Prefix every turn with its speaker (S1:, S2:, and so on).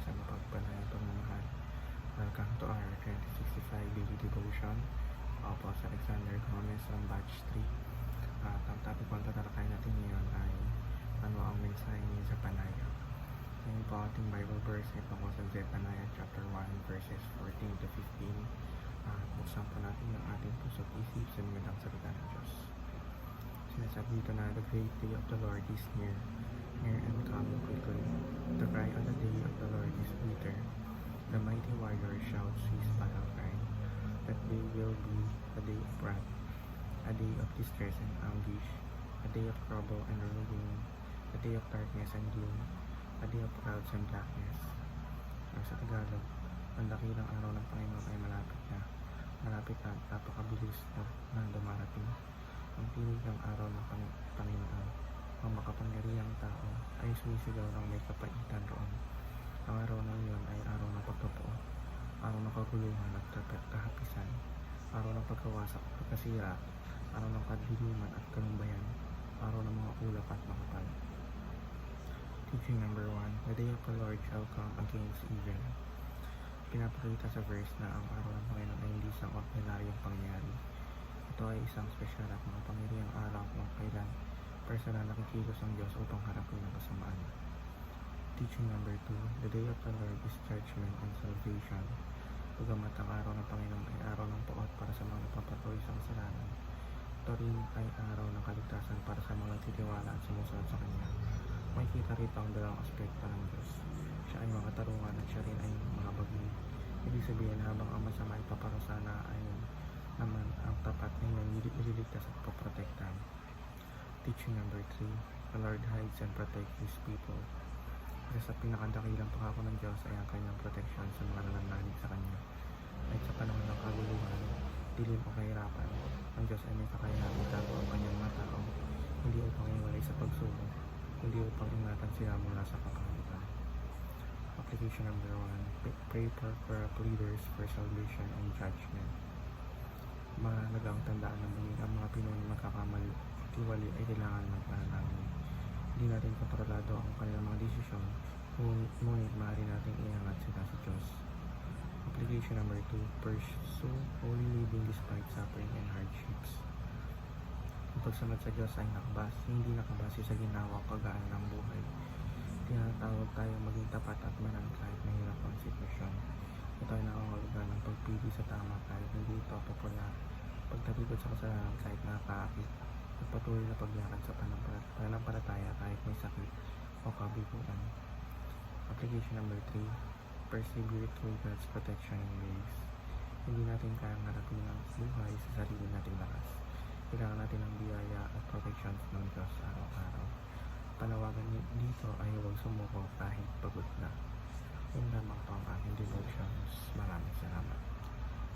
S1: sa mapagpalayang pamamahal. Welcome to our 2065 Daily Devotion. Ako po si Alexander Gomez ng Batch 3. At ang topic kong tatalakay natin ngayon ay ano ang mensahe ni Zephaniah. Ngayon po ating Bible verse ay tungkol sa Zephaniah chapter 1 verses 14 to 15. At buksan po natin ang ating puso't isip sa magandang salita ng Diyos. Sinasabi dito na the great day of the Lord is near and coming quickly. The cry on the day of the Lord is bitter. The mighty warrior shouts his battle cry. That day will be a day of wrath, a day of distress and anguish, a day of trouble and ruin, a day of darkness and gloom, a day of clouds and blackness. Or sa Tagalog, ang dakilang araw ng Panginoon ay malapit na. Malapit na at napakabilis na dumarating. Ang tinig ng araw ng Panginoon, ang makapangyarihang tao ay sumisigaw ng may kapaitan roon. Ang araw na iyon ay araw ng pagkapuo, araw ng kaguluhan at kahapisan, araw ng pagkawasak at pagkasira, araw ng kadiliman at kanumbayan, araw ng mga ulap at makapal. Teaching number 1, the day of the Lord shall come against evil. Pinapakita sa verse na ang araw ng Panginoon ay hindi isang ordinaryong pangyayari. Ito ay isang espesyal at makapangyarihang araw kung kailan personal nakikilos ang Diyos upang harapin ang kasamaan. Teaching number 2, the day of the Lord is judgment and salvation. Bagamat ang araw ng Panginoon ay araw ng puot para sa mga nagpapatuloy sa kasalanan, ito rin ay araw ng kaligtasan para sa mga nagtitiwala at sumusunod sa Kanya. Makikita rito ang dalawang aspekto ng Diyos. Siya ay makatarungan at siya rin ay mga bagay. Ibig sabihin habang ang masama ay paparusana ay naman ang tapat ay nililigtas at paprotektahan. Teaching number 3, the Lord hides and protects His people. Isa sa pinakadakilang pangako ng Diyos ay ang kanyang proteksyon sa mga nananalig sa Kanya. At sa panahon ng kaguluhan, dilim o kahirapan, ang Diyos ay may kakayahan itago ang kanyang mga tao, hindi upang iwalay sa pagsubok, kundi upang ingatan sila mula sa kakalitan. Application number 1, pray for corrupt leaders for salvation and judgment. Mahalagang tandaan na muli ang mga pinunong magkakamali at iwali ay kailangan ng panalangin. Hindi natin kontrolado ang kanilang mga desisyon, ngunit maaari natin iangat sila sa Diyos. Application number 2, pursue holy living despite suffering and hardships. Ang pagsunod sa Diyos ay hindi nakabase sa ginawa o kagaan ng buhay. Tinatawag tayo maging tapat at manan kahit mahirap ang sitwasyon. Ito ay nangangahulugan ng pagpili sa tama kahit hindi ito popular, pagtalikod sa kasalanan kahit nakakaakit, at patuloy na paglakad sa pananampalataya kahit may sakit o kabiguan. Application number 3, persevere through God's protection and grace. Hindi natin kayang harapin ang buhay sa sarili nating lakas. Kailangan natin ng biyaya at protections ng Diyos araw-araw. Panawagan dito ay huwag sumuko kahit